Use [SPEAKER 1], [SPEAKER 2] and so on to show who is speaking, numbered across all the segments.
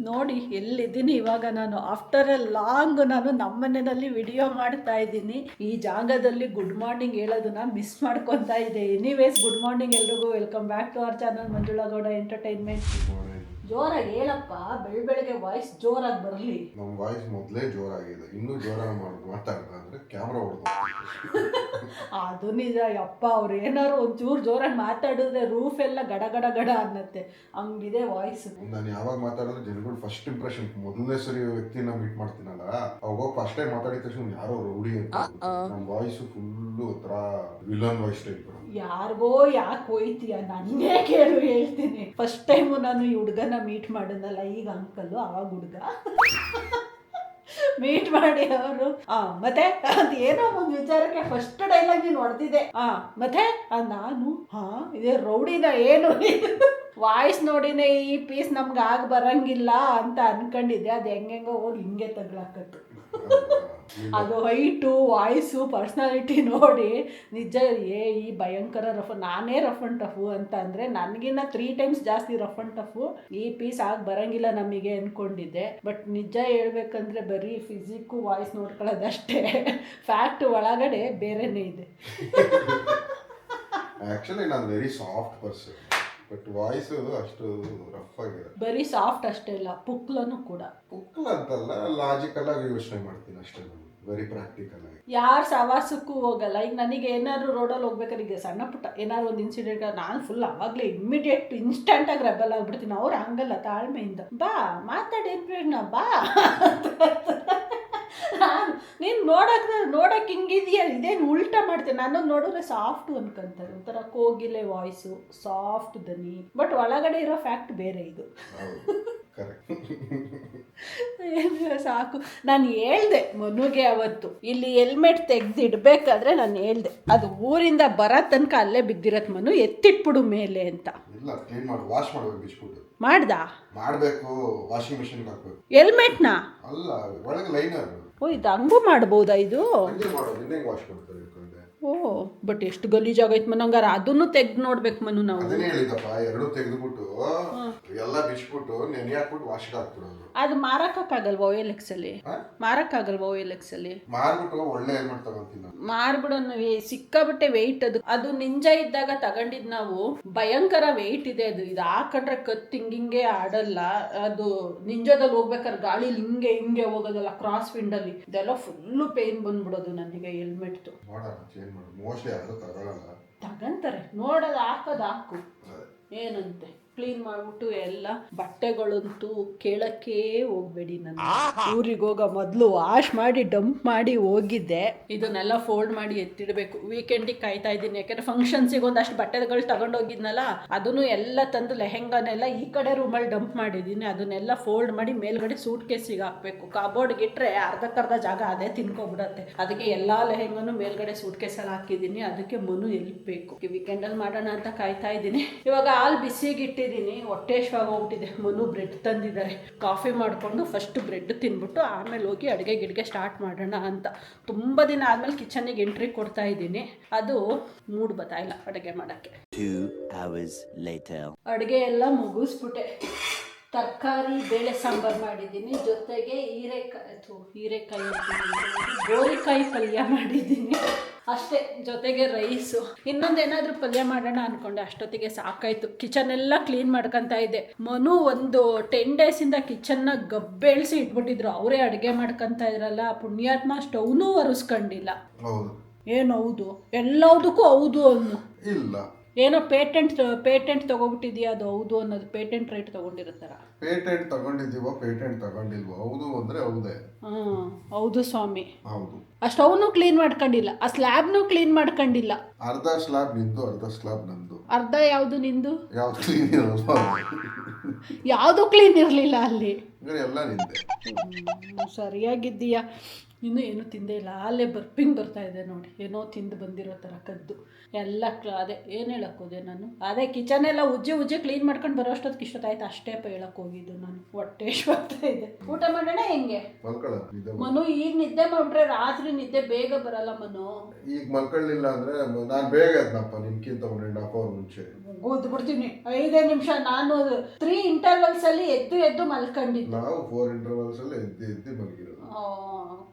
[SPEAKER 1] ನೋಡಿ ಎಲ್ಲಿದ್ದೀನಿ ಇವಾಗ ನಾನು. ಆಫ್ಟರ್ ಎ ಲಾಂಗ್ ನಾನು ನಮ್ಮನೆಯಲ್ಲಿ ವಿಡಿಯೋ ಮಾಡ್ತಾ ಇದ್ದೀನಿ. ಈ ಜಾಗದಲ್ಲಿ ಗುಡ್ ಮಾರ್ನಿಂಗ್ ಹೇಳೋದನ್ನ ಮಿಸ್ ಮಾಡ್ಕೊತಾ ಇದೆ. ಎನಿವೇಸ್ ಗುಡ್ ಮಾರ್ನಿಂಗ್ ಎಲ್ರಿಗೂ. Welcome back to our channel Manjula Gowda entertainment. ಜೋರಾಗಿ ಹೇಳಪ್ಪ, ಬೆಳಗ್ಗೆ ವಾಯ್ಸ್ ಜೋರಾಗಿ ಬರಲಿ.
[SPEAKER 2] ನಮ್ಮ ವಾಯ್ಸ್ ಮೊದಲೇ ಜೋರಾಗಿದೆ, ಇನ್ನೂ ಜೋರಾಗಿ ಮಾತಾಡ್ತಾ ಅಂದ್ರೆ ಕ್ಯಾಮ್ರಾ ಹೊಡೆದು.
[SPEAKER 1] ಅದು ನಿಜ ಯಪ್ಪ. ಅವ್ರು ಏನಾರು ಒಂಚೂರು ಜೋರಾಗಿ ಮಾತಾಡಿದ್ರೆ ರೂಫ್ ಎಲ್ಲ ಗಡ ಗಡ ಗಡ ಅನ್ನತ್ತೆ, ಹಂಗಿದೆ ವಾಯ್ಸ್.
[SPEAKER 2] ನಾನು ಯಾವಾಗ ಮಾತಾಡಿದ್ರೆ ಜನಗಳು ಫಸ್ಟ್ ಇಂಪ್ರೆಷನ್, ಮೊದಲನೇ ಸರಿ ವ್ಯಕ್ತಿನ ಮೀಟ್ ಮಾಡ್ತೀನಲ್ಲ, ಅವಾಗ ಫಸ್ಟ್ ಟೈಮ್ ಮಾತಾಡಿದ ತಕ್ಷಣ ಯಾರೋ ರೌಡಿ ಅಂತ. ನಮ್ಮ ವಾಯ್ಸ್ ಫುಲ್ಲು ಒಂಥರ ವಿಲನ್ ವಾಯ್ಸ್ ಟೈಪ್.
[SPEAKER 1] ಯಾರಿಗೋ ಯಾಕೆ ಹೋಯ್ತೀಯ, ನನ್ನೇ ಕೇಳು ಹೇಳ್ತೀನಿ. ಫಸ್ಟ್ ಟೈಮು ನಾನು ಈ ಹುಡುಗನ ಮೀಟ್ ಮಾಡಿದ್ನಲ್ಲ, ಈಗ ಅಂಕಲ್ಲು ಅವಾಗ ಹುಡುಗ ಮೀಟ್ ಮಾಡಿ ಅವರು ಮತ್ತೆ ಅದು ಏನೋ ಒಂದು ವಿಚಾರಕ್ಕೆ ಫಸ್ಟ್ ಡೈಲಾಗ್ ನೀನು ಹೊಡೆದಿದೆ. ಮತ್ತೆ ನಾನು ಇದೇ ರೌಡಿನ ಏನು ವಾಯ್ಸ್ ನೋಡಿನೇ ಈ ಪೀಸ್ ನಮ್ಗೆ ಆಗ ಬರಂಗಿಲ್ಲ ಅಂತ ಅನ್ಕೊಂಡಿದ್ದೆ. ಅದು ಹೆಂಗೆಂಗೋ ಹೋಗಿ ಹಿಂಗೆ ತಗ್ಲಾಕತ್ತು. ಅದು ಹೈಟು, ವಾಯ್ಸು, ಪರ್ಸ್ನಾಲಿಟಿ ನೋಡಿ ನಿಜ ಈ ಭಯಂಕರ ರಫ್. ನಾನೇ ರಫ್ ಅಂಡ್ ಟಫು ಅಂತ ಅಂದರೆ ನನಗಿನ್ನ 3 times ಜಾಸ್ತಿ ರಫ್ ಅಂಡ್ ಟಫು. ಈ ಪೀಸ್ ಆಗಿ ಬರಂಗಿಲ್ಲ ನಮಗೆ ಅಂದ್ಕೊಂಡಿದ್ದೆ. ಬಟ್ ನಿಜ ಹೇಳ್ಬೇಕಂದ್ರೆ ಬರೀ ಫಿಸಿಕ್ಕು ವಾಯ್ಸ್ ನೋಡ್ಕೊಳ್ಳೋದಷ್ಟೇ, ಫ್ಯಾಕ್ಟ್ ಒಳಗಡೆ ಬೇರೆನೇ ಇದೆ.
[SPEAKER 2] ಆ್ಯಕ್ಚುಲಿ ನಾನು very soft person, but voice ಅಷ್ಟು ರಫ್ ಆಗಿದೆ.
[SPEAKER 1] ಬರೀ ಸಾಫ್ಟ್ ಅಷ್ಟೇ ಅಲ್ಲ, ಪುಕ್ಲನು ಕೂಡ.
[SPEAKER 2] ಪುಕ್ಲ ಅಂತಲ್ಲ, ಲಾಜಿಕಲ್ ಆಗಿ ಯೋಚನೆ ಮಾಡ್ತೀನಿ ಅಷ್ಟೇ. ನಾನು ವೆರಿ ಪ್ರಾಕ್ಟಿಕಲ್ ಆಗಿ
[SPEAKER 1] ಯಾರು ಸವಾಸಕ್ಕೂ ಹೋಗಲ್ಲ. ಈಗ ನನಗೆ ಏನಾದ್ರು ರೋಡಲ್ಲಿ ಹೋಗ್ಬೇಕಾದ್ರೆ ಈಗ ಸಣ್ಣ ಪುಟ್ಟ ಏನಾದ್ರು ಒಂದು ಇನ್ಸಿಡೆಂಟ್, ನಾನು ಫುಲ್ ಅವಾಗಲೇ ಇಮ್ಮಿಡಿಯೇಟ್ ಇನ್ಸ್ಟೆಂಟಾಗಿ ರೆಬಲ್ ಆಗ್ಬಿಡ್ತೀನಿ. ಅವ್ರು ಹಂಗಲ್ಲ, ತಾಳ್ಮೆಯಿಂದ ಬಾ ಮಾತಾಡಿ ಏನು ಬಾ ನೀನು ನೋಡಕ್ಕೆ ಹಿಂಗಿದೆಯಾ, ಇದೇನು ಉಲ್ಟಾ ಮಾಡ್ತೇನೆ. ನಾನು ನೋಡಿದ್ರೆ ಸಾಫ್ಟು ಅನ್ಕೊಂತಾರೆ, ಒಂಥರ ಕೋಗಿಲೆ ವಾಯ್ಸು, ಸಾಫ್ಟ್ ದನಿ, ಬಟ್ ಒಳಗಡೆ ಇರೋ ಫ್ಯಾಕ್ಟ್ ಬೇರೆ. ಇದು ಸಾಕು. ನಾನು ಹೇಳ್ದೆ ಮನುಗೆ ಅವತ್ತು, ಇಲ್ಲಿ ಹೆಲ್ಮೆಟ್ ತೆಗ್ದಿಡ್ಬೇಕಾದ್ರೆ ನಾನು ಹೇಳ್ದೆ, ಅದು ಊರಿಂದ ಬರೋ ತನಕ ಅಲ್ಲೇ ಬಿದ್ದಿರತ್ ಮನು, ಎತ್ತಿಟ್ಬಿಡು ಮೇಲೆ ಅಂತ.
[SPEAKER 2] ಇಲ್ಲ, ಕ್ಲೀನ್ ಮಾಡಿ ವಾಶ್ ಮಾಡಬೇಕು, ಬಿಚ್ಬಿಟ್ಟು ಮಾಡಬೇಕು, ವಾಷಿಂಗ್ ಮಿಷಿನ್ ಹಾಕಬೇಕು.
[SPEAKER 1] ಹೆಲ್ಮೆಟ್ನ
[SPEAKER 2] ಅಲ್ಲ, ಒಳಗೆ ಲೈನರ್.
[SPEAKER 1] ಇದು ಹಂಗೂ ಮಾಡ್ಬೋದಾ? ಇದು
[SPEAKER 2] ವಾಶ್ ಮಾಡ್ತಾರೆ.
[SPEAKER 1] ಬಟ್ ಎಷ್ಟು ಗಲೀಜಾಗೈತೆ ಮನು. ಹಂಗಾರ ಅದನ್ನು ತೆಗ್ದು ನೋಡ್ಬೇಕು ಮನು ನಾವು.
[SPEAKER 2] ಅದನ್ನೇ ಹೇಳಿದಪ್ಪ, ಎರಡು ತೆಗೆದುಬಿಟ್ಟು ಎಲ್ಲ ಬಿಚ್ಬಿಟ್ಟು ನೆನೆ ಹಾಕ್ಬಿಟ್ಟು ವಾಶ್ ಹಾಕ್ಬಿಡೋದು.
[SPEAKER 1] ಅದು ಮಾರಕ್ಕಾಗಲ್ವಾ OLX ಅಲ್ಲಿ? ಮಾರಕ್ಕಾಗಲ್ವಾ OLX ಅಲ್ಲಿ?
[SPEAKER 2] ಮಾರ್ಬಿಟ್ಟು ಒಳ್ಳೆ ಹೆಲ್ಮೆಟ್ ತಗೊಂತೀನಿ.
[SPEAKER 1] ಮಾರ್ಬಿಡೋನು ಸಿಕ್ಕಾಬಿಟ್ಟೆ ವೆಯ್ಟ್. ಅದು ನಿಂಜಾ ಇದ್ದಾಗ ತಗೊಂಡಿದ್ ನಾವು, ಭಯಂಕರ ವೆಯ್ಟ್ ಇದೆ ಅದು. ಇದು ಹಾಕೊಂಡ್ರೆ ಕತ್ ಹಿಂಗೆ ಆಡಲ್ಲ. ಅದು ನಿಂಜಾದಲ್ಲಿ ಹೋಗ್ಬೇಕಾದ್ರೆ ಗಾಳಿಲಿ ಹಿಂಗೆ ಹೋಗೋದಲ್ಲ, ಕ್ರಾಸ್ ವಿಂಡಲ್ಲಿ, ಇದೆಲ್ಲ ಫುಲ್ಲು ಪೇನ್ ಬಂದ್ಬಿಡೋದು ನನಗೆ ಹೆಲ್ಮೆಟ್.
[SPEAKER 2] ಮೋಸ್ಟ್ಲಿ ಯಾರು
[SPEAKER 1] ತಗಂತಾರೆ, ನೋಡೋದು ಹಾಕು ಏನಂತೆ. ಕ್ಲೀನ್ ಮಾಡ್ಬಿಟ್ಟು ಎಲ್ಲ ಬಟ್ಟೆಗಳಂತೂ ಕೇಳಕ್ಕೆ ಹೋಗ್ಬೇಡಿ. ನಾನು ಊರಿಗೆ ಹೋಗೋ ಮೊದಲು ವಾಶ್ ಮಾಡಿ ಡಂಪ್ ಮಾಡಿ ಹೋಗಿದ್ದೆ. ಇದನ್ನೆಲ್ಲ ಫೋಲ್ಡ್ ಮಾಡಿ ಎತ್ತಿಡಬೇಕು. ವೀಕೆಂಡಿಗೆ ಕಾಯ್ತಾ ಇದ್ದೀನಿ, ಯಾಕಂದ್ರೆ ಫಂಕ್ಷನ್ಸಿಗೆ ಒಂದಷ್ಟು ಬಟ್ಟೆಗಳು ತಗೊಂಡೋಗಿದ್ನಲ್ಲ, ಅದನ್ನು ಎಲ್ಲ ತಂದು ಲೆಹೆಂಗಾನೆಲ್ಲ ಈ ಕಡೆ ರೂಮಲ್ಲಿ ಡಂಪ್ ಮಾಡಿದ್ದೀನಿ. ಅದನ್ನೆಲ್ಲ ಫೋಲ್ಡ್ ಮಾಡಿ ಮೇಲ್ಗಡೆ ಸೂಟ್ ಕೇಸಿಗೆ ಹಾಕಬೇಕು. ಕಬೋರ್ಡ್ಗೆ ಇಟ್ಟರೆ ಅರ್ಧಕ್ಕರ್ಧ ಜಾಗ ಅದೇ ತಿನ್ಕೊಬಿಡತ್ತೆ. ಅದಕ್ಕೆ ಎಲ್ಲ ಲೆಹೆಂಗಾನು ಮೇಲ್ಗಡೆ ಸೂಟ್ ಕೇಸಲ್ಲಿ ಹಾಕಿದ್ದೀನಿ. ಅದಕ್ಕೆ ಮನು ಎಲ್ಬೇಕು. ವೀಕೆಂಡಲ್ಲಿ ಮಾಡೋಣ ಅಂತ ಕಾಯ್ತಾ ಇದ್ದೀನಿ. ಇವಾಗ ಹಾಲು ಬಿಸಿಗಿಟ್ಟು ಹೊಟ್ಟೆ ಹೋಗ್ಬಿಟ್ಟಿದೆ. ಮನು ಬ್ರೆಡ್ ತಂದಿದ್ದಾರೆ, ಕಾಫಿ ಮಾಡಿಕೊಂಡು ಫಸ್ಟ್ ಬ್ರೆಡ್ ತಿನ್ಬಿಟ್ಟು ಆಮೇಲೆ ಹೋಗಿ ಅಡುಗೆ ಗಿಡ್ಗೆ ಸ್ಟಾರ್ಟ್ ಮಾಡೋಣ ಅಂತ. ತುಂಬ ದಿನ ಆದಮೇಲೆ ಕಿಚನ್ನಿಗೆ ಎಂಟ್ರಿ ಕೊಡ್ತಾ ಇದ್ದೀನಿ. ಅದು ಮೂಡ್ ಬರ್ತಾಯಿಲ್ಲ ಅಡುಗೆ ಮಾಡೋಕ್ಕೆ.
[SPEAKER 3] 2 hours later
[SPEAKER 1] ಅಡುಗೆ ಎಲ್ಲ ಮುಗಿಸ್ಬಿಟ್ಟೆ. ತರಕಾರಿ ಬೇಳೆ ಸಾಂಬಾರು ಮಾಡಿದ್ದೀನಿ, ಜೊತೆಗೆ ಗೋರಿಕಾಯಿ ಪಲ್ಯ ಮಾಡಿದ್ದೀನಿ ಅಷ್ಟೇ, ಜೊತೆಗೆ ರೈಸು. ಇನ್ನೊಂದೇನಾದರೂ ಪಲ್ಯ ಮಾಡೋಣ ಅಂದ್ಕೊಂಡೆ, ಅಷ್ಟೊತ್ತಿಗೆ ಸಾಕಾಯಿತು. ಕಿಚನ್ ಎಲ್ಲ ಕ್ಲೀನ್ ಮಾಡ್ಕೊತಾ ಇದ್ದೆ. ಮನು ಒಂದು 10 days ಕಿಚನ್ನ ಗಬ್ಬೆಳ್ಸಿ ಇಟ್ಬಿಟ್ಟಿದ್ರು. ಅವರೇ ಅಡುಗೆ ಮಾಡ್ಕೊತಾ ಇದ್ರಲ್ಲ, ಪುಣ್ಯಾತ್ಮ ಸ್ಟವ್ನೂ ಒರೆಸ್ಕೊಂಡಿಲ್ಲ. ಏನು ಹೌದು, ಎಲ್ಲದಕ್ಕೂ ಹೌದು ಅನ್ನು
[SPEAKER 2] ಇಲ್ಲ,
[SPEAKER 1] ಏನೋ ಪೇಟೆಂಟ್ ತಗೋಬಿಟ್ಟಿದ್ಯಾ, ಅದು ಹೌದು ಅನ್ನೋದು. ಪೇಟೆಂಟ್ ರೈಟ್ ತಗೊಂಡಿರ್ತಾರ.
[SPEAKER 2] ಪೇಟೆಂಟ್ ತಗೊಂಡಿದ್ದೀವೋ ಪೇಟೆಂಟ್ ತಗೊಂಡಿಲ್ವೋ, ಹೌದು ಅಂದ್ರೆ ಹೌದೇ.
[SPEAKER 1] ಹೌದು ಸ್ವಾಮಿ.
[SPEAKER 2] ಹೌದು.
[SPEAKER 1] ಆ ಸ್ಟವ್ನು ಕ್ಲೀನ್ ಮಾಡ್ಕೊಂಡಿಲ್ಲ, ಆ ಸ್ಲ್ಯಾಬ್ನು ಕ್ಲೀನ್ ಮಾಡ್ಕೊಂಡಿಲ್ಲ.
[SPEAKER 2] ಅರ್ಧ ಸ್ಲ್ಯಾಬ್ ನಿಂದು, ಅರ್ಧ ಸ್ಲ್ಯಾಬ್ ನಂದು.
[SPEAKER 1] ಅರ್ಧ ಯಾವುದು ನಿಂದು?
[SPEAKER 2] ಯಾವ್ದು ಕ್ಲೀನ್ ಇರಲ್ವಾ?
[SPEAKER 1] ಯಾವುದು ಕ್ಲೀನ್ ಇರಲಿಲ್ಲ ಅಲ್ಲಿ.
[SPEAKER 2] ಎಲ್ಲ ನಿಂದೆ.
[SPEAKER 1] ಸರಿಯಾಗಿದ್ದೀಯಾ. ಇನ್ನೂ ಏನೂ ತಿಂದೇ ಇಲ್ಲ, ಅಲ್ಲೇ ಬರ್ಪಿಂಗ್ ಬರ್ತಾ ಇದೆ ನೋಡಿ, ಏನೋ ತಿಂದು ಬಂದಿರೋ ಥರ ಕದ್ದು ಎಲ್ಲ ಅದೇ ಏನು ಹೇಳೋಕ್ಕೋದೆ ನಾನು, ಅದೇ ಕಿಚನ್ ಎಲ್ಲ ಉಜ್ಜಿ ಕ್ಲೀನ್ ಮಾಡ್ಕೊಂಡು ಬರೋ ಅಷ್ಟೊತ್ತಿಗೆ ಇಷ್ಟೊತ್ತಾಯ್ತು ಅಷ್ಟೇ ಹೇಳಕ್ಕೆ ಹೋಗಿದ್ದು ನಾನು. ಹೊಟ್ಟೆ ಬರ್ತಾ ಇದೆ. ಊಟ ಮಾಡೋಣ ಹೆಂಗೆ ಮನು? ಈಗ ನಿದ್ದೆ ಮಾಡ್ಬಿಟ್ರೆ ರಾತ್ರಿ ನಿದ್ದೆ ಬೇಗ ಬರಲ್ಲ ಮನು.
[SPEAKER 2] ಈಗ ಮಲ್ಕೊಳ್ಳಿಲ್ಲ ಅಂದ್ರೆ ನಾನು ಬೇಗ ಎದ್ನಪ್ಪ ನಿಮ್ಗಿಂತ 1.5 hour ಮುಂಚೆ.
[SPEAKER 1] ಓದ್ ಬಿಡ್ತೀನಿ 5 ನಿಮಿಷ. ನಾನು 3 intervals ಅಲ್ಲಿ ಎದ್ದು ಮಲ್ಕೊಂಡಿದ್ದು.
[SPEAKER 2] ನಾವು 4 intervals ಅಲ್ಲಿ ಎದ್ದು ಮಲಗಿರೋದು.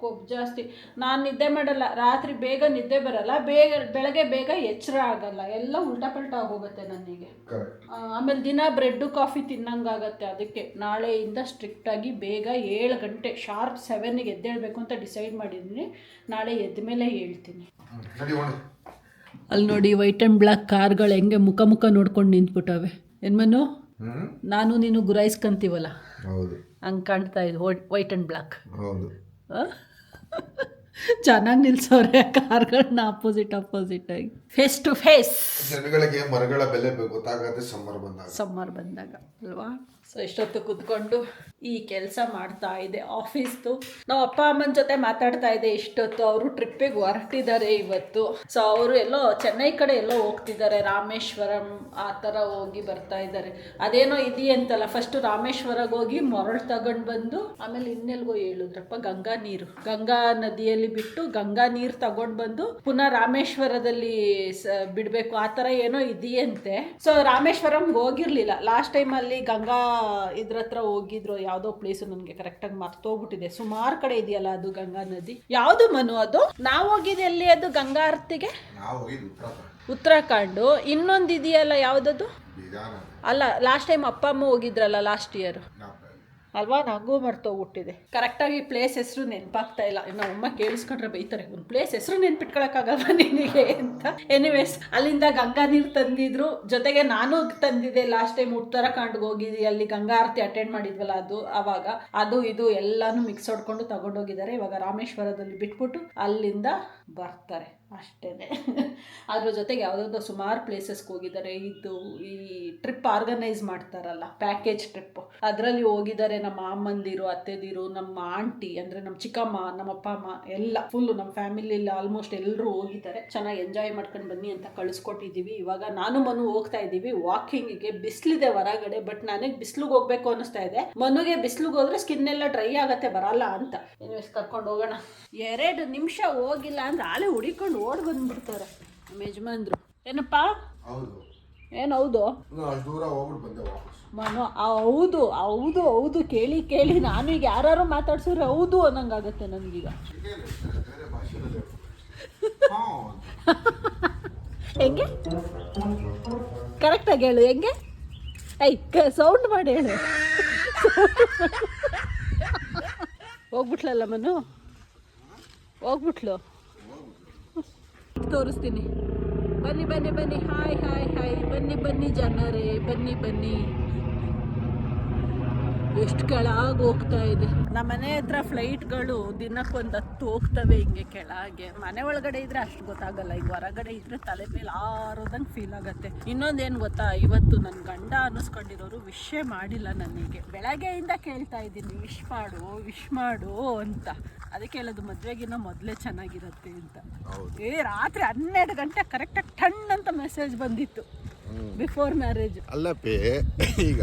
[SPEAKER 1] ಕೊಬ್ಬು ಜಾಸ್ತಿ. ನಾನು ನಿದ್ದೆ ಮಾಡಲ್ಲ ರಾತ್ರಿ, ಬೇಗ ನಿದ್ದೆ ಬರಲ್ಲ, ಬೆಳಗ್ಗೆ ಬೇಗ ಎಚ್ಚರ ಆಗಲ್ಲ, ಎಲ್ಲ ಉಲ್ಟಾ ಪಲ್ಟಾ ಆಗೋಗುತ್ತೆ ನನಗೆ. ಆಮೇಲೆ ದಿನ ಬ್ರೆಡ್ಡು ಕಾಫಿ ತಿನ್ನಂಗಾಗತ್ತೆ. ಅದಕ್ಕೆ ನಾಳೆಯಿಂದ ಸ್ಟ್ರಿಕ್ಟಾಗಿ ಬೇಗ 7 ಗಂಟೆ ಶಾರ್ಪ್ 7ಗೆ ಎದ್ದೇಳಬೇಕು ಅಂತ ಡಿಸೈಡ್ ಮಾಡಿದ್ದೀನಿ. ನಾಳೆ ಎದ್ದ ಮೇಲೆ ಹೇಳ್ತೀನಿ. ಅಲ್ಲಿ ನೋಡಿ ವೈಟ್ ಆ್ಯಂಡ್ ಬ್ಲ್ಯಾಕ್ ಕಾರ್ಗಳು ಹೆಂಗೆ ಮುಖ ನೋಡ್ಕೊಂಡು ನಿಂತ್ಬಿಟ್ಟವೆ. ಏನ್ಮನು ನಾನು ನೀನು ಗುರಾಯಿಸ್ಕೊಂತೀವಲ್ಲ ಹಂಗೆ ಕಾಣ್ತಾ ಇದೆ ವೈಟ್ ಆ್ಯಂಡ್ ಬ್ಲ್ಯಾಕ್. ಚೆನ್ನಾಗಿ ನಿಲ್ಸೋರೆ ಕಾರ್ಗಳನ್ನ ಆಪೋಸಿಟ್ ಆಗಿ, ಫೇಸ್ ಟು ಫೇಸ್.
[SPEAKER 2] ಜನಗಳಿಗೆ ಮರಗಳ ಬೆಲೆ ಗೊತ್ತಾಗತ್ತೆ ಸಮ್ಮರ್ ಬಂದಾಗ
[SPEAKER 1] ಅಲ್ವಾ? ಸೊ ಇಷ್ಟೊತ್ತು ಕೂತ್ಕೊಂಡು ಈ ಕೆಲಸ ಮಾಡ್ತಾ ಇದೆ ಆಫೀಸ್ದು. ನಾವು ಅಪ್ಪ ಅಮ್ಮನ ಜೊತೆ ಮಾತಾಡ್ತಾ ಇದೆ ಇಷ್ಟೊತ್ತು. ಅವರು ಟ್ರಿಪ್ಪಿಗೆ ಹೊರಟಿದ್ದಾರೆ ಇವತ್ತು. ಸೊ ಅವರು ಎಲ್ಲೋ ಚೆನ್ನೈ ಕಡೆ ಎಲ್ಲೋ ಹೋಗ್ತಿದ್ದಾರೆ, ರಾಮೇಶ್ವರಂ ಆ ಥರ ಹೋಗಿ ಬರ್ತಾ ಇದ್ದಾರೆ. ಅದೇನೋ ಇದೆಯಂತಲ್ಲ, ಫಸ್ಟು ರಾಮೇಶ್ವರಗೆ ಹೋಗಿ ಮರಳು ತಗೊಂಡು ಬಂದು ಆಮೇಲೆ ಇನ್ನೆಲ್ಗೋ ಹೇಳಿದ್ರಪ್ಪ, ಗಂಗಾ ನದಿಯಲ್ಲಿ ಬಿಟ್ಟು ಗಂಗಾ ನೀರು ತಗೊಂಡು ಬಂದು ಪುನಃ ರಾಮೇಶ್ವರದಲ್ಲಿ ಬಿಡಬೇಕು, ಆ ಥರ ಏನೋ ಇದೆಯಂತೆ. ಸೊ ರಾಮೇಶ್ವರಂಗೆ ಹೋಗಿರ್ಲಿಲ್ಲ ಲಾಸ್ಟ್ ಟೈಮಲ್ಲಿ, ಗಂಗಾ ಇದ್ರ ಹತ್ರ ಹೋಗಿದ್ರು, ಯಾವುದೋ ಪ್ಲೇಸು ನನಗೆ ಕರೆಕ್ಟಾಗಿ ಮರ್ತೋಗ್ಬಿಟ್ಟಿದೆ. ಸುಮಾರು ಕಡೆ ಇದೆಯಲ್ಲ ಅದು ಗಂಗಾ ನದಿ. ಯಾವುದು ಮನು ಅದು? ನಾವು ಹೋಗಿದ್ದು ಎಲ್ಲಿ ಅದು ಗಂಗಾ ಆರತಿಗೆ? ಉತ್ತರಾಖಂಡು. ಇನ್ನೊಂದು ಇದೆಯಲ್ಲ ಯಾವುದದು? ಅಲ್ಲ, ಲಾಸ್ಟ್ ಟೈಮ್ ಅಪ್ಪ ಅಮ್ಮ ಹೋಗಿದ್ರಲ್ಲ ಲಾಸ್ಟ್ ಇಯರ್ ಅಲ್ವಾ? ನನಗೂ ಮರ್ತೋಗ್ಬಿಟ್ಟಿದೆ ಕರೆಕ್ಟಾಗಿ. ಪ್ಲೇಸ್ ಹೆಸರು ನೆನಪಾಗ್ತಾ ಇಲ್ಲ. ನಮ್ಮ ಅಮ್ಮ ಕೇಳಿಸ್ಕೊಂಡ್ರೆ ಬೈತಾರೆ, ಒಂದು ಪ್ಲೇಸ್ ಹೆಸರು ನೆನ್ಪಿಟ್ಕೊಳಕ್ಕಾಗಲ್ವ ನಿನಗೆ ಅಂತ. ಎನಿವೇಸ್, ಅಲ್ಲಿಂದ ಗಂಗಾ ನೀರು ತಂದಿದ್ರು, ಜೊತೆಗೆ ನಾನು ತಂದಿದ್ದೆ ಲಾಸ್ಟ್ ಟೈಮ್ ಉತ್ತರಾಖಂಡ್ಗೆ ಹೋಗಿದ್ವಿ, ಅಲ್ಲಿ ಗಂಗಾ ಆರತಿ ಅಟೆಂಡ್ ಮಾಡಿದ್ವಲ್ಲ ಅದು, ಆವಾಗ ಅದು ಇದು ಎಲ್ಲಾನು ಮಿಕ್ಸ್ ಹೊಡ್ಕೊಂಡು ತಗೊಂಡೋಗಿದ್ದಾರೆ. ಇವಾಗ ರಾಮೇಶ್ವರದಲ್ಲಿ ಬಿಟ್ಬಿಟ್ಟು ಅಲ್ಲಿಂದ ಬರ್ತಾರೆ ಅಷ್ಟೇ. ಅದ್ರ ಜೊತೆಗೆ ಯಾವುದಾದ್ರು ಸುಮಾರು ಪ್ಲೇಸಸ್ಗೆ ಹೋಗಿದ್ದಾರೆ. ಇದು ಈ ಟ್ರಿಪ್ ಆರ್ಗನೈಸ್ ಮಾಡ್ತಾರಲ್ಲ, ಪ್ಯಾಕೇಜ್ ಟ್ರಿಪ್, ಅದರಲ್ಲಿ ಹೋಗಿದ್ದಾರೆ. ನಮ್ಮ ಅಮ್ಮಂದಿರು, ಅತ್ತೆದಿರು, ನಮ್ಮ ಆಂಟಿ ಅಂದರೆ ನಮ್ಮ ಚಿಕ್ಕಮ್ಮ, ನಮ್ಮ ಅಪ್ಪ ಅಮ್ಮ ಎಲ್ಲ ಫುಲ್ಲು ನಮ್ಮ ಫ್ಯಾಮಿಲಿಯಲ್ಲಿ ಆಲ್ಮೋಸ್ಟ್ ಎಲ್ಲರೂ ಹೋಗಿದ್ದಾರೆ. ಚೆನ್ನಾಗಿ ಎಂಜಾಯ್ ಮಾಡ್ಕೊಂಡು ಬನ್ನಿ ಅಂತ ಕಳಿಸ್ಕೊಟ್ಟಿದ್ದೀವಿ. ಇವಾಗ ನಾನು ಮನು ಹೋಗ್ತಾ ಇದ್ದೀವಿ ವಾಕಿಂಗಿಗೆ. ಬಿಸಿಲಿದೆ ಹೊರಗಡೆ, ಬಟ್ ನನಗೆ ಬಿಸಿಲಿಗೆ ಹೋಗ್ಬೇಕು ಅನ್ನಿಸ್ತಾ ಇದೆ. ಮನುಗೆ ಬಿಸಿಲಿಗೆ ಹೋದ್ರೆ ಸ್ಕಿನ್ ಎಲ್ಲ ಡ್ರೈ ಆಗತ್ತೆ, ಬರಲ್ಲ ಅಂತ. ಎನಿವೇಸ್ ಕರ್ಕೊಂಡು ಹೋಗೋಣ. 2 ನಿಮಿಷ ಹೋಗಿಲ್ಲ ಅಂದ್ರೆ ಆಳೆ ಹುಡಿಕೊಂಡು ಓಡ್ ಬಂದ್ಬಿಡ್ತಾರೆ ನಮ್ಮ ಯಜಮಾನ್ರು. ಏನಪ್ಪಾ? ಏನು ಹೌದು ಮನು? ಹೌದು ಕೇಳಿ ನಾನು ಈಗ ಯಾರು ಮಾತಾಡ್ಸಿದ್ರೆ ಹೌದು ಅನ್ನಂಗಾಗತ್ತೆ ನನಗೀಗ. ಹೆಂಗೆ ಕರೆಕ್ಟಾಗಿ ಹೇಳು, ಹೆಂಗೆ? ಸೌಂಡ್ ಮಾಡಿ ಹೇಳು. ಹೋಗ್ಬಿಟ್ಲಲ್ಲ ಮನು, ಹೋಗ್ಬಿಟ್ಲು. ತೋರಿಸ್ತೀನಿ. ಬನ್ನಿ ಹಾಯ್ ಬನ್ನಿ ಜನರೇ, ಬನ್ನಿ. ಎಷ್ಟು ಕೆಳಗೆ ಹೋಗ್ತಾ ಇದೆ. ನಮ್ಮ ಮನೆ ಹತ್ರ ಫ್ಲೈಟ್ಗಳು ದಿನಕ್ಕೊಂದು 10 ಹೋಗ್ತವೆ ಹಿಂಗೆ ಕೆಳಗೆ. ಮನೆ ಒಳಗಡೆ ಇದ್ರೆ ಅಷ್ಟು ಗೊತ್ತಾಗಲ್ಲ, ಈಗ ಹೊರಗಡೆ ಇದ್ರೆ ತಲೆ ಮೇಲೆ ಆರೋದಂಗೆ ಫೀಲ್ ಆಗುತ್ತೆ. ಇನ್ನೊಂದೇನು ಗೊತ್ತಾ, ಇವತ್ತು ನನ್ನ ಗಂಡ ಅನ್ನಿಸ್ಕೊಂಡಿರೋರು ವಿಶೇ ಮಾಡಿಲ್ಲ ನನಗೆ. ಬೆಳಗ್ಗೆಯಿಂದ ಕೇಳ್ತಾ ಇದ್ದೀನಿ ವಿಶ್ ಮಾಡು ಅಂತ. ಅದಕ್ಕೆ ಹೇಳೋದು ಮದುವೆಗಿನ್ನ ಮೊದಲೇ ಚೆನ್ನಾಗಿರುತ್ತೆ ಅಂತ. ರಾತ್ರಿ 12 ಗಂಟೆ ಕರೆಕ್ಟಾಗಿ ಟಣ್ ಅಂತ ಮೆಸೇಜ್ ಬಂದಿತ್ತು, ಬಿಫೋರ್ ಮ್ಯಾರೇಜ್.
[SPEAKER 2] ಅಲ್ಲಪ್ಪೇ, ಈಗ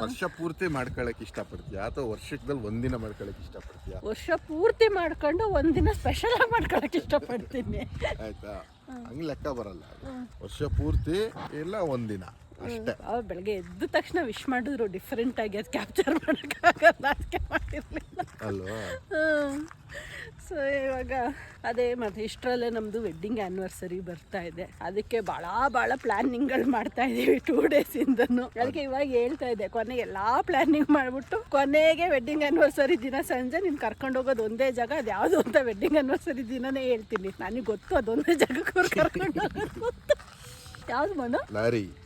[SPEAKER 2] ವರ್ಷ ಪೂರ್ತಿ ಮಾಡ್ಕೊಳಕ್ ಇಷ್ಟಪಡ್ತೀಯ ಅಥವಾ ವರ್ಷದಲ್ಲಿ ಒಂದಿನ ಮಾಡ್ಕೊಳಕ್ ಇಷ್ಟಪಡ್ತೀಯ?
[SPEAKER 1] ವರ್ಷ ಪೂರ್ತಿ ಮಾಡ್ಕೊಂಡು ಒಂದಿನ ಸ್ಪೆಷಲ್ ಆಗಿ ಮಾಡ್ಕೊಳಕ್ ಇಷ್ಟಪಡ್ತೀನಿ.
[SPEAKER 2] ಆಯ್ತಾ? ಹಂಗೆ ಲೆಕ್ಕ ಬರಲ್ಲ. ವರ್ಷ ಪೂರ್ತಿ ಇಲ್ಲ ಒಂದಿನ ಅಷ್ಟೇ.
[SPEAKER 1] ಬೆಳಗ್ಗೆ ಎದ್ದ ತಕ್ಷಣ ವಿಶ್ ಮಾಡಿದ್ರು ಡಿಫ್ರೆಂಟ್ ಆಗಿ, ಅದು ಕ್ಯಾಪ್ಚರ್ ಮಾಡೋಕ್ಕಾಗಲ್ಲ, ಅದಕ್ಕೆ ಮಾಡಿರಲಿಲ್ಲ
[SPEAKER 2] ಅಲ್ವಾ?
[SPEAKER 1] ಸೊ ಇವಾಗ ಅದೇ ಮತ್ತು ಇಷ್ಟರಲ್ಲೇ ನಮ್ಮದು ವೆಡ್ಡಿಂಗ್ ಆ್ಯನಿವರ್ಸರಿ ಬರ್ತಾ ಇದೆ. ಅದಕ್ಕೆ ಭಾಳ ಪ್ಲ್ಯಾನಿಂಗ್ಗಳು ಮಾಡ್ತಾ ಇದ್ದೀವಿ 2 ಡೇಸಿಂದನು. ಅದಕ್ಕೆ ಇವಾಗ ಹೇಳ್ತಾ ಇದ್ದೆ, ಕೊನೆಗೆ ಎಲ್ಲ ಪ್ಲ್ಯಾನಿಂಗ್ ಮಾಡಿಬಿಟ್ಟು ಕೊನೆಗೆ ವೆಡ್ಡಿಂಗ್ ಆ್ಯನಿವರ್ಸರಿ ದಿನ ಸಂಜೆ ನೀನು ಕರ್ಕೊಂಡು ಹೋಗೋದು ಒಂದೇ ಜಾಗ, ಅದು ಯಾವುದು ಅಂತ ವೆಡ್ಡಿಂಗ್ ಆ್ಯನಿವರ್ಸರಿ ದಿನನೇ ಹೇಳ್ತೀನಿ. ನನಗೆ ಗೊತ್ತು ಅದೊಂದೇ ಜಾಗಕ್ಕೆ ಅವ್ರು ಕರ್ಕೊಂಡು ಹೋಗೋದು. ಯಾವ್ದು ಮನು?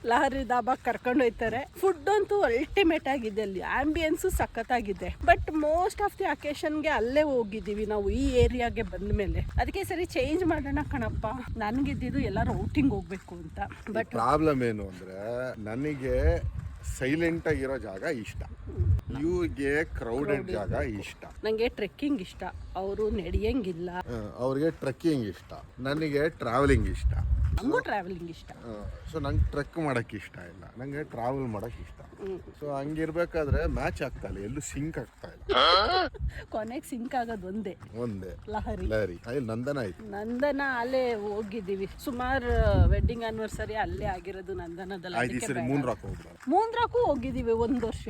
[SPEAKER 1] ಲಹರಿ ದಾಬಾಗ್ ಕರ್ಕೊಂಡು ಹೋಗ್ತಾರೆ. ಫುಡ್ ಅಂತೂ ಅಲ್ಟಿಮೇಟ್ ಆಗಿದೆ, ಅಲ್ಲಿ ಆಂಬಿಯನ್ಸು ಸಖತ್ತಾಗಿದೆ. ಬಟ್ ಮೋಸ್ಟ್ ಆಫ್ ದಿ ಅಕೇಶನ್ಗೆ ಅಲ್ಲೇ ಹೋಗಿದ್ದೀವಿ ನಾವು, ಈ ಏರಿಯಾಗೆ ಬಂದ ಮೇಲೆ. ಅದಕ್ಕೆ ಸರಿ ಚೇಂಜ್ ಮಾಡೋಣ ಕಣಪ್ಪ, ನನಗಿದ್ದು ಎಲ್ಲರೂ ಔಟಿಂಗ್ ಹೋಗ್ಬೇಕು ಅಂತ. ಬಟ್
[SPEAKER 2] ಪ್ರಾಬ್ಲಮ್ ಏನು ಅಂದ್ರೆ, ನನಗೆ ಸೈಲೆಂಟ್ ಆಗಿರೋ ಜಾಗ ಇಷ್ಟ. ಇವ್ರಿಗೆ ಕ್ರೌಡೆಡ್ ಜಾಗ ಇಷ್ಟ,
[SPEAKER 1] ನಂಗೆ ಟ್ರೆಕ್ಕಿಂಗ್ ಇಷ್ಟ, ಅವರು ನಡೆಯಂಗಿಲ್ಲ.
[SPEAKER 2] ಅವ್ರಿಗೆ ಟ್ರೆಕ್ಕಿಂಗ್ ಇಷ್ಟ, ನನಗೆ ಟ್ರಾವೆಲಿಂಗ್ ಇಷ್ಟ.
[SPEAKER 1] ನಮಗೂ ಟ್ರಾವೆಲಿಂಗ್ ಇಷ್ಟ.
[SPEAKER 2] ಸೊ ನಂಗೆ ಟ್ರೆಕ್ ಮಾಡಕ್ಕೆ ಇಷ್ಟ ಇಲ್ಲ, ನಂಗೆ ಟ್ರಾವೆಲ್ ಮಾಡಕ್ಕೆ ಇಷ್ಟ. ಸೊ ಹಂಗಿರ್ಬೇಕಾದ್ರೆ ಮ್ಯಾಚ್ ಆಗ್ತಾ ಇಲ್ಲ, ಎಲ್ಲೂ ಸಿಂಕ್ ಆಗ್ತಾ ಇಲ್ಲ.
[SPEAKER 1] ಕೊನೆಗೆ ಸಿಂಕ್ ಆಗೋದು ಒಂದೇ ಲಹರಿ.
[SPEAKER 2] ಅಲ್ಲಿ ನಂದನ ಆಯ್ತು.
[SPEAKER 1] ನಂದನ ಅಲ್ಲೇ ಹೋಗಿದ್ದೀವಿ, ಸುಮಾರು ವೆಡ್ಡಿಂಗ್ ಆನಿವರ್ಸರಿ ಅಲ್ಲೇ ಆಗಿರೋದು ನಂದನದಲ್ಲಿ. ಮೂನ್ರಾಕು ಹೋಗಿದ್ದೀವಿ 1 ವರ್ಷ.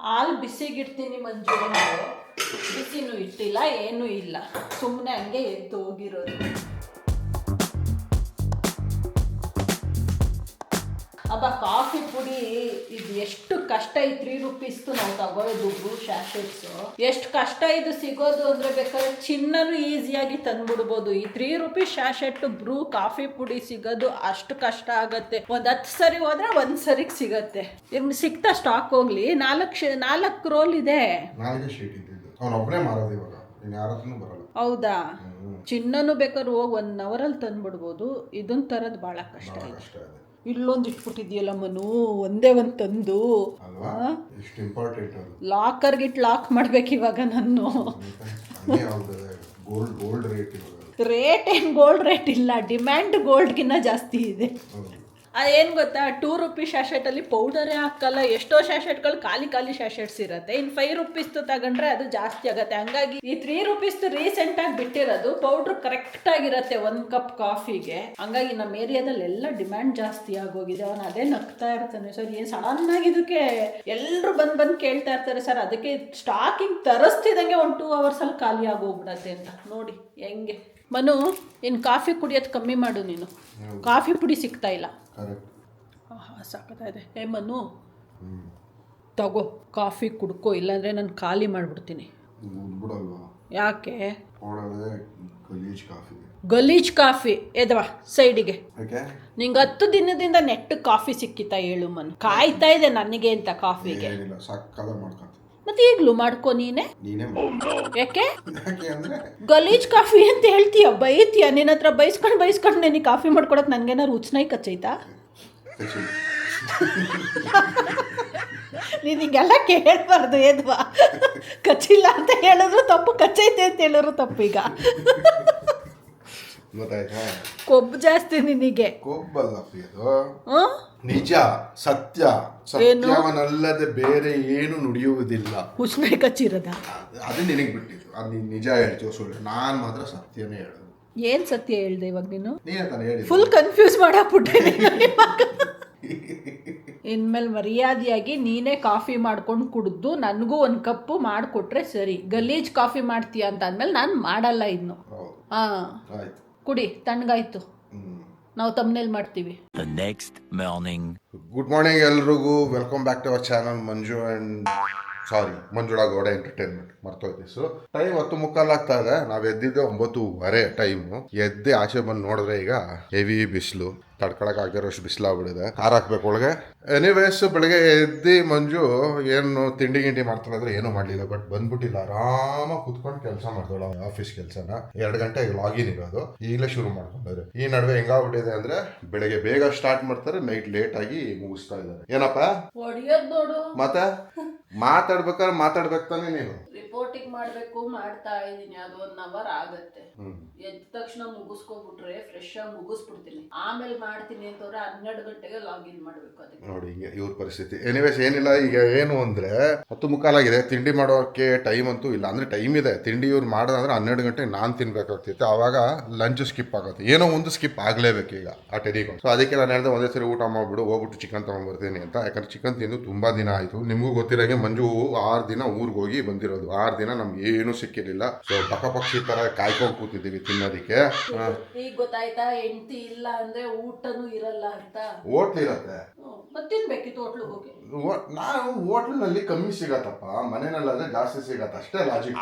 [SPEAKER 1] ಹಾಲು ಬಿಸಿಗಿಡ್ತೀನಿ ಮಂಜು, ಬಿಸಿನೂ ಇಟ್ಟಿಲ್ಲ ಏನೂ ಇಲ್ಲ, ಸುಮ್ಮನೆ ಹಂಗೆ ಎದ್ದು ಹೋಗಿರೋದು. ಅಬ್ಬ ಕಾಫಿ ಪುಡಿ ಇದು ಎಷ್ಟು ಕಷ್ಟ, ಈ 3 ರೂಪೀಸ್ದು ನಾವು ತಗೊಳ್ಳೋದು ಬ್ರೂ ಶಾಶೆಟ್ಸು. ಎಷ್ಟು ಕಷ್ಟ ಇದು ಸಿಗೋದು ಅಂದರೆ ಬೇಕಾದ್ರೆ ಚಿನ್ನನೂ ಈಸಿಯಾಗಿ ತಂದ್ಬಿಡ್ಬೋದು. ಈ 3 ರೂಪೀಸ್ ಶಾಶೆಟ್ ಬ್ರೂ ಕಾಫಿ ಪುಡಿ ಸಿಗೋದು ಅಷ್ಟು ಕಷ್ಟ ಆಗತ್ತೆ. 10 ಸರಿ ಹೋದ್ರೆ 1 ಸರಿಗೆ ಸಿಗತ್ತೆ. ಇನ್ನು ಸಿಗ್ತಾ ಸ್ಟಾಕ್ ಹೋಗ್ಲಿ, 4 ರೋಲ್ ಇದೆ. ಹೌದಾ, ಚಿನ್ನನೂ ಬೇಕಾದ್ರೆ ಹೋಗಿ 1 ಅವರಲ್ಲಿ ತಂದ್ಬಿಡ್ಬೋದು. ಇದನ್ನ ತರೋದು ಭಾಳ ಕಷ್ಟ ಇದೆ. ಇಲ್ಲೊಂದು ಇಟ್ಬಿಟ್ಟಿದ್ಯಲ್ಲ ಮನು, ಒಂದೇ ಒಂದು ತಂದು ಲಾಕರ್ಗಿಟ್ಟು ಲಾಕ್ ಮಾಡ್ಬೇಕು ಇವಾಗ ನಾನು. ರೇಟ್ ಏನು ಗೋಲ್ಡ್ ರೇಟ್ ಇಲ್ಲ, ಡಿಮ್ಯಾಂಡ್ ಗೋಲ್ಡ್ಗಿನ್ನ ಜಾಸ್ತಿ ಇದೆ. ಏನು ಗೊತ್ತಾ, 2 ರೂಪೀಸ್ ಶಾಶೆಟಲ್ಲಿ ಪೌಡರೇ ಹಾಕಲ್ಲ. ಎಷ್ಟೋ ಶಾಶೆಟ್ಗಳು ಖಾಲಿ ಶಾಶೆಟ್ಸ್ ಇರುತ್ತೆ. ಇನ್ನು 5 ರೂಪೀಸ್ದು ತಗೊಂಡ್ರೆ ಅದು ಜಾಸ್ತಿ ಆಗುತ್ತೆ. ಹಂಗಾಗಿ ಈ 3 ರೂಪೀಸ್ದು ರೀಸೆಂಟಾಗಿ ಬಿಟ್ಟಿರೋದು ಪೌಡ್ರ್ ಕರೆಕ್ಟಾಗಿರುತ್ತೆ 1 ಕಪ್ ಕಾಫಿಗೆ. ಹಂಗಾಗಿ ನಮ್ಮ ಏರಿಯಾದಲ್ಲಿ ಎಲ್ಲ ಡಿಮ್ಯಾಂಡ್ ಜಾಸ್ತಿ ಆಗೋಗಿದೆ. ಅವನು ಅದೇ ನಗ್ತಾ ಇರ್ತಾನೆ, ಸರ್ ಏನು ಸಡನ್ನಾಗಿ ಇದಕ್ಕೆ ಎಲ್ಲರೂ ಬಂದು ಕೇಳ್ತಾ ಇರ್ತಾರೆ ಸರ್, ಅದಕ್ಕೆ ಸ್ಟಾಕಿಂಗ್ ತರಿಸ್ತಿದಂಗೆ 1-2 ಅವರ್ಸಲ್ಲಿ ಖಾಲಿ ಆಗೋಗ್ಬಿಡತ್ತೆ ಅಂತ. ನೋಡಿ ಹೆಂಗೆ. ಮನು, ಇನ್ನು ಕಾಫಿ ಕುಡಿಯೋದು ಕಮ್ಮಿ ಮಾಡು ನೀನು, ಕಾಫಿ ಪುಡಿ ಸಿಗ್ತಾ ಇಲ್ಲ. ಸಾಕತ್ತಾಯಿದೆ. ಮನು ತಗೋ ಕಾಫಿ ಕುಡ್ಕೋ, ಇಲ್ಲಾಂದರೆ ನಾನು ಖಾಲಿ ಮಾಡಿಬಿಡ್ತೀನಿ. ಯಾಕೆ? ಗಲೀಜ್ ಕಾಫಿ ಎದವಾ ಸೈಡಿಗೆ. ನಿಂಗೆ 10 ದಿನದಿಂದ ನೆಟ್ಟು ಕಾಫಿ ಸಿಕ್ಕಿತಾ ಹೇಳು ಮನು? ಕಾಯ್ತಾ ಇದೆ ನನಗೆ ಅಂತ ಕಾಫಿಗೆ. ಮತ್ತೆ ಈಗಲೂ ಮಾಡ್ಕೊ ನೀನೆ. ಯಾಕೆ ಗಲೀಜ್ ಕಾಫಿ ಅಂತ ಹೇಳ್ತೀಯ, ಬೈತೀಯ? ನಿನ್ನ ಹತ್ರ ಬೈಸ್ಕೊಂಡು ನೀನು ಕಾಫಿ ಮಾಡ್ಕೊಡಕ್ಕೆ ನನಗೇನಾರು ಉಚ್ನಾಯಿ ಕಚ್ಚೈತಾ? ನೀನಿಗೆಲ್ಲ ಕೇಳಬಾರ್ದು. ಎದ್ವಾ ಕಚ್ಚಿಲ್ಲ ಅಂತ ಹೇಳಿದ್ರು ತಪ್ಪು, ಕಚ್ಚೈತೆ ಅಂತ ಹೇಳಿದ್ರು ತಪ್ಪು. ಈಗ ಕೊಬ್ಬು ಜಾಸ್ತಿ ನಿನಗೆ.
[SPEAKER 2] ನಿಜ, ಸತ್ಯ, ಸತ್ಯವನ್ನಲ್ಲದೆ ಬೇರೆ ಏನು ನುಡಿಯುವುದಿಲ್ಲ.
[SPEAKER 1] ಉಷ್ಣ ಕಚ್ಚಿರದ
[SPEAKER 2] ಅದು ನಿನಗೆ ಬಿಟ್ಟಿದ್ದು. ಅದು ನೀನು ನಿಜ ಹೇಳ್ತೀವ ಸುಳ್ಳು? ನಾನು ಮಾತ್ರ ಸತ್ಯನೇ ಹೇಳೋದು.
[SPEAKER 1] ಏನ್ ಸತ್ಯ ಹೇಳ್ದೆ ಇವಾಗ ನೀನು?
[SPEAKER 2] ನೀನೇ ತಾನೇ ಹೇಳಿ.
[SPEAKER 1] ಫುಲ್ ಕನ್ಫ್ಯೂಸ್ ಮಾಡಾಕ್ಬಿಟ್ಟೆ. ಇನ್ಮೇಲೆ ಮರ್ಯಾದೆಯಾಗಿ ನೀನೇ ಕಾಫಿ ಮಾಡ್ಕೊಂಡು ಕುಡಿದು ನನಗೂ 1 ಕಪ್ಪು ಮಾಡಿಕೊಟ್ರೆ ಸರಿ. ಗಲೀಜ್ ಕಾಫಿ ಮಾಡ್ತೀಯ ಅಂತ ಅಂದಮೇಲೆ ನಾನು ಮಾಡಲ್ಲ ಇನ್ನು. ಕುಡಿ, ತಣ್ಣಗಾಯ್ತು. ನಾವು ತಮ್ಮನೇಲಿ ಮಾಡ್ತೀವಿ.
[SPEAKER 2] ಗುಡ್ ಮಾರ್ನಿಂಗ್ ಎಲ್ರಿಗೂ, welcome back to our channel Manjula Gowda entertainment. ಮರ್ತೋಯ್ತು. ಸೊ ಟೈಮ್ 10:45 ಆಗ್ತಾ ಇದೆ. ನಾವು ಎದ್ದಿದ್ದೆ 9:15 ಟೈಮು. ಎದ್ದೆ ಆಚೆ ಬಂದು ನೋಡಿದ್ರೆ ಈಗ ಹೆವಿ ಬಿಸಿಲು, ತಡ್ಕೊಳಕ್ ಆಗದಿರೋಷ್ಟು ಬಿಸಿಲಾಗ್ಬಿಡಿದೆ. ಕಾರ್ ಹಾಕ್ಬೇಕು ಒಳಗೆ. ಎನಿವೇಸ್, ಬೆಳಗ್ಗೆ ಎದ್ದು ಮಂಜು ಏನು ತಿಂಡಿ ಗಿಂಡಿ ಮಾಡ್ತಾಳೆ ಏನೂ ಮಾಡಲಿಲ್ಲ. ಬಟ್ ಬಂದ್ಬಿಟ್ಟಿಲ್ಲ, ಆರಾಮಾಗಿ ಕುತ್ಕೊಂಡು ಕೆಲಸ ಮಾಡ್ತಾಳೆ ಆಫೀಸ್ ಕೆಲಸನ. 2 ಗಂಟೆಗೆ ಲಾಗಿನ್ ಇರೋದು, ಈಗಲೇ ಶುರು ಮಾಡ್ಕೊಂಡ್ರೆ. ಈ ನಡುವೆ ಹೆಂಗಾಗ್ಬಿಟ್ಟಿದೆ ಅಂದ್ರೆ ಬೆಳಗ್ಗೆ ಬೇಗ ಸ್ಟಾರ್ಟ್ ಮಾಡ್ತಾರೆ, ನೈಟ್ ಲೇಟ್ ಆಗಿ ಮುಗಿಸ್ತಾ ಇದ್ದಾರೆ. ಏನಪ್ಪಾ ಮತ್ತೆ ಮಾತಾಡ್ಬೇಕಾದ್ರೆ ಮಾತಾಡ್ಬೇಕು ತಾನೆ ನೀನು?
[SPEAKER 1] ರಿಪೋರ್ಟಿಂಗ್ ಮಾಡ್ಬೇಕು, ಮಾಡ್ತಾ ಇದೀನಿ. ಅದು 1 ಅವರ್ ಆಗತ್ತೆ. ಎದ್ದ ತಕ್ಷಣ ಮುಗಿಸ್ಕೊಬಿಟ್ರೆ ಫ್ರೆಶ್ ಆಗಿ ಮುಗಿಸ್ಬಿಡ್ತೀನಿ. ಆಮೇಲೆ ಮಾಡ್ತೀನಿ ಅಂತಂದ್ರೆ 12 ಗಂಟೆಗೆ ಲಾಗಿನ್ ಮಾಡ್ಬೇಕು. ಅದಕ್ಕೆ
[SPEAKER 2] ನೋಡಿ ಹಿಂಗೆ ಇವ್ರ ಪರಿಸ್ಥಿತಿ. ಎನಿವೇಸ್ ಏನಿಲ್ಲ, ಈಗ ಏನು ಅಂದ್ರೆ 10:45 ಆಗಿದೆ. ತಿಂಡಿ ಮಾಡೋಕೆ ಟೈಮ್ ಅಂತೂ ಇಲ್ಲ. ಅಂದ್ರೆ ಟೈಮ್ ಇದೆ, ತಿಂಡಿ ಇವ್ರು ಮಾಡೋದಂದ್ರೆ 12 ಗಂಟೆಗೆ ನಾನು ತಿನ್ಬೇಕಾಗ್ತಿತ್ತು. ಆವಾಗ ಲಂಚ್ ಸ್ಕಿಪ್ ಆಗುತ್ತೆ, ಏನೋ ಒಂದು ಸ್ಕಿಪ್ ಆಗ್ಲೇಬೇಕು ಈಗ ಆ ಟೆಡಿಕೊಂಡು. ಸೊ ಅದಕ್ಕೆ ನಾನು ಹೇಳಿದೆ ಒಂದೇ ಸರಿ ಊಟ ಮಾಡ್ಬಿಡು, ಹೋಗ್ಬಿಟ್ಟು ಚಿಕನ್ ತಗೊಂಡ್ಬರ್ತೀನಿ ಅಂತ. ಯಾಕಂದ್ರೆ ಚಿಕನ್ ತಿಂದು ತುಂಬಾ ದಿನ ಆಯ್ತು. ನಿಮಗೂ ಗೊತ್ತಿರೋಂಗೆ ಮಂಜು 6 ದಿನ ಊರಿಗೆ ಹೋಗಿ ಬಂದಿರೋದು. 6 ದಿನ ನಮ್ಗೆ ಏನು ಸಿಕ್ಕಿರ್ಲಿಲ್ಲ. ಸೊ ಪಕ್ಷಿ ತರ ಕಾಯ್ಕೊಂಡು ಕೂತಿದ್ದೀವಿ ತಿನ್ನೋದಿಕ್ಕೆ.
[SPEAKER 1] ಈಗ ಗೊತ್ತಾಯ್ತಾ, ಹೆಂಡತಿ ಇಲ್ಲ ಅಂದ್ರೆ ಊಟನೂ ಇರಲ್ಲ ಅಂತ.
[SPEAKER 2] ಹೋಟ್ಲ್ ಇರತ್ತೆ,
[SPEAKER 1] ತಿನ್ಬೇಕಿತ್ತು ಹೋಟ್ಲಿಗೆ ಹೋಗಿ.
[SPEAKER 2] ನಾವು ಹೋಟ್ಲಿನಲ್ಲಿ ಕಮ್ಮಿ ಸಿಗತ್ತಪ್ಪ, ಮನೆಯಲ್ಲಾದ್ರೆ ಜಾಸ್ತಿ ಸಿಗತ್ತೆ, ಅಷ್ಟೇ ಲಾಜಿಕ್.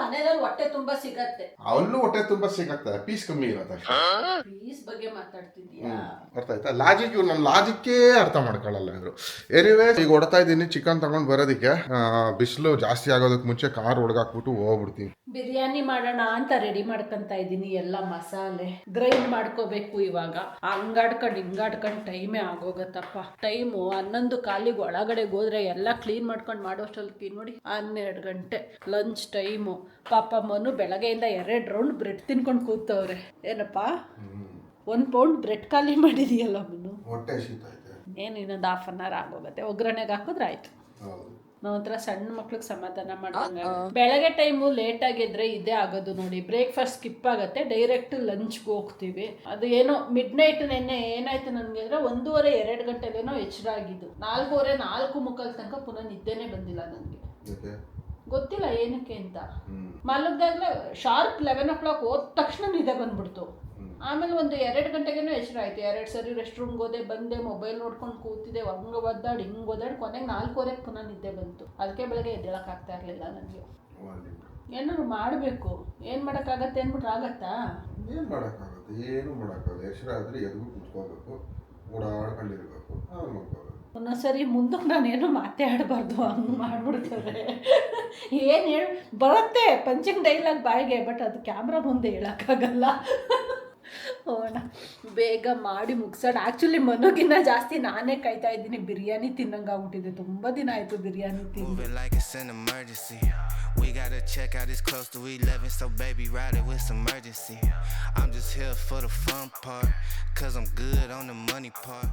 [SPEAKER 1] ಮನೆಯಲ್ಲಿ ಹೊಟ್ಟೆ ತುಂಬಾ ಸಿಗತ್ತೆ,
[SPEAKER 2] ಅಲ್ಲೂ ಹೊಟ್ಟೆ ತುಂಬಾ ಸಿಗತ್ತೆ, ಪೀಸ್ ಕಮ್ಮಿ ಇರತ್ತೆ ಅಷ್ಟೇ.
[SPEAKER 1] ಪೀಸ್ ಬಗ್ಗೆ ಮಾತಾಡ್ತಿದ್ಯಾ?
[SPEAKER 2] ಅರ್ಥ ಆಯ್ತಾ? ಲಾಜಿಕ್ ಇವ್ರು ನಮ್ಮ ಲಾಜಿಕ್ಕೇ ಅರ್ಥ ಮಾಡ್ಕೊಳ್ಳಲ್ಲ ಇವರು. ಎನಿವೇಸ್, ಈಗ ಹೊಡ್ತಾ ಇದ್ದೀನಿ ಚಿಕನ್ ತಗೊಂಡ್ ಬರೋದಕ್ಕೆ. ಬಿಸಿಲು ಜಾಸ್ತಿ ಆಗೋದಕ್ಕೆ ಮುಂಚೆ ಕಾರ್ ಒಳಗಾಕ್ಬಿಟ್ಟು ಹೋಗ್ಬಿಡ್ತೀವಿ.
[SPEAKER 1] ಬಿರಿಯಾನಿ ಮಾಡೋಣ ಅಂತ ರೆಡಿ ಮಾಡ್ಕೊಂತ ಇದ್ದೀನಿ. ಎಲ್ಲ ಮಸಾಲೆ ಗ್ರೈಂಡ್ ಮಾಡ್ಕೋಬೇಕು ಇವಾಗ. ಹಿಂಗಾಡ್ಕೊಂಡು ಟೈಮೇ ಆಗೋಗತ್ತಪ್ಪ. ಟೈಮು 11 ಕಾಲಿಗೆ ಒಳಗಡೆ ಹೋದ್ರೆ ಎಲ್ಲ ಕ್ಲೀನ್ ಮಾಡ್ಕೊಂಡು ಮಾಡೋಷ್ಟೊತ್ತಿಗೆ ನೋಡಿ 12 ಗಂಟೆ ಲಂಚ್ ಟೈಮು. ಪಾಪ ಮನು ಬೆಳಗ್ಗೆಯಿಂದ 2 ರೌಂಡ್ ಬ್ರೆಡ್ ತಿನ್ಕೊಂಡು ಕೂತವ್ರೆ. ಏನಪ್ಪ 1 ಪೌಂಡ್ ಬ್ರೆಡ್ ಖಾಲಿ ಮಾಡಿದೀಯಲ್ಲ ಮನು.
[SPEAKER 2] ಹೊಟ್ಟೆ ಶೀತ ಐತೆ.
[SPEAKER 1] ಏನು ಇನ್ನೊಂದು 1/2 hour ಆಗೋಗುತ್ತೆ. ಒಗ್ಗರಣೆಗೆ ಹಾಕಿದ್ರೆ ಆಯ್ತು. ನಾವು ಒಂಥರ ಸಣ್ಣ ಮಕ್ಳಿಗೆ ಸಮಾಧಾನ ಮಾಡ್ದಂಗೆ. ಬೆಳಗ್ಗೆ ಟೈಮು ಲೇಟ್ ಆಗಿದ್ರೆ ಇದೇ ಆಗೋದು ನೋಡಿ. ಬ್ರೇಕ್ಫಾಸ್ಟ್ ಸ್ಕಿಪ್ ಆಗುತ್ತೆ, ಡೈರೆಕ್ಟ್ ಲಂಚ್ಗೆ ಹೋಗ್ತೀವಿ. ಅದು ಏನೋ ಮಿಡ್ ನೈಟ್ ನೆನ್ನೆ ಏನಾಯ್ತು ನನಗೆ ಅಂದರೆ 1:30-2 ಗಂಟೆಲೇನೋ ಎಚ್ಚರ ಆಗಿದ್ದು. 4:45 ತನಕ ಪುನಃ ನಿದ್ದೆನೇ ಬಂದಿಲ್ಲ ನನಗೆ. ಗೊತ್ತಿಲ್ಲ ಏನಕ್ಕೆ ಅಂತ. ಮಲಗ್ದಾಗಲೇ ಶಾರ್ಪ್ 11 o'clock ಹೋದ ತಕ್ಷಣ ನಿದ್ದೆ ಬಂದ್ಬಿಡ್ತು. ಆಮೇಲೆ 1-2 ಗಂಟೆಗೇನೋ ಎಚ್ಚರ ಆಯಿತು. 2 ಸರಿ ರೆಸ್ಟ್ ರೂಮ್ಗೆ ಹೋದೆ, ಬಂದೆ, ಮೊಬೈಲ್ ನೋಡ್ಕೊಂಡು ಕೂತಿದ್ದೆ, ಹಂಗೆ ಒದ್ದಾಡಿ ಹಿಂಗೆ ಒದ್ದಾಡಿ ಕೊನೆಗೆ 4:15 ಪುನಃ ನಿದ್ದೆ ಬಂತು. ಅದಕ್ಕೆ ಬೆಳಗ್ಗೆ ಎದ್ದೇಳಕ್ಕಾಗ್ತಾ ಇರಲಿಲ್ಲ ನನಗೆ. ಏನಾದ್ರು ಮಾಡಬೇಕು. ಏನು ಮಾಡೋಕ್ಕಾಗತ್ತೆ ಅಂದ್ಬಿಟ್ರೆ ಆಗತ್ತಾ?
[SPEAKER 2] ಏನು ಮಾಡೋಕ್ಕಾಗುತ್ತೆ? ಏನು ಮಾಡೋಕ್ಕಾಗಲ್ಲ. ಎಚ್ಚರ ಆದರೆ ಎದ್ಗೂ ಕುತ್ಕೋಬೇಕು, ಓಡಾಡ್ಕೊಂಡಿರ್ಬೇಕು, ಆಮೇಲೆ ಮಾಡ್ಕೋಬೇಕು.
[SPEAKER 1] ಒಂದೊಂದ್ಸರಿ ಮುಂದಕ್ಕೆ ನಾನೇನು ಮಾತೇ ಆಡಬಾರ್ದು, ಹಂಗೆ ಮಾಡಿಬಿಡ್ತಾರೆ. ಏನು ಹೇಳಿ ಬರುತ್ತೆ ಪಂಚಿಂಗ್ ಡೈಲಾಗ್ ಬಾಯಿಗೆ, ಬಟ್ ಅದು ಕ್ಯಾಮ್ರಾ ಮುಂದೆ ಹೇಳೋಕ್ಕಾಗಲ್ಲ. ಹೋಣ ಬೇಗ ಮಾಡಿ ಮುಗಿಸೋಣ. ಆ್ಯಕ್ಚುಲಿ ಮನುಗಿನ್ನ ಜಾಸ್ತಿ ನಾನೇ ಕಾಯ್ತಾ ಇದ್ದೀನಿ. ಬಿರಿಯಾನಿ ತಿನ್ನಂಗೆ ಆಗ್ಬಿಟ್ಟಿದೆ. ತುಂಬ ದಿನ ಆಯಿತು ಬಿರಿಯಾನಿ ತಿಂದು.
[SPEAKER 4] We gotta check out, it's close to 11, so baby ride it with some urgency. I'm just here for the fun part, cause I'm good on the money part.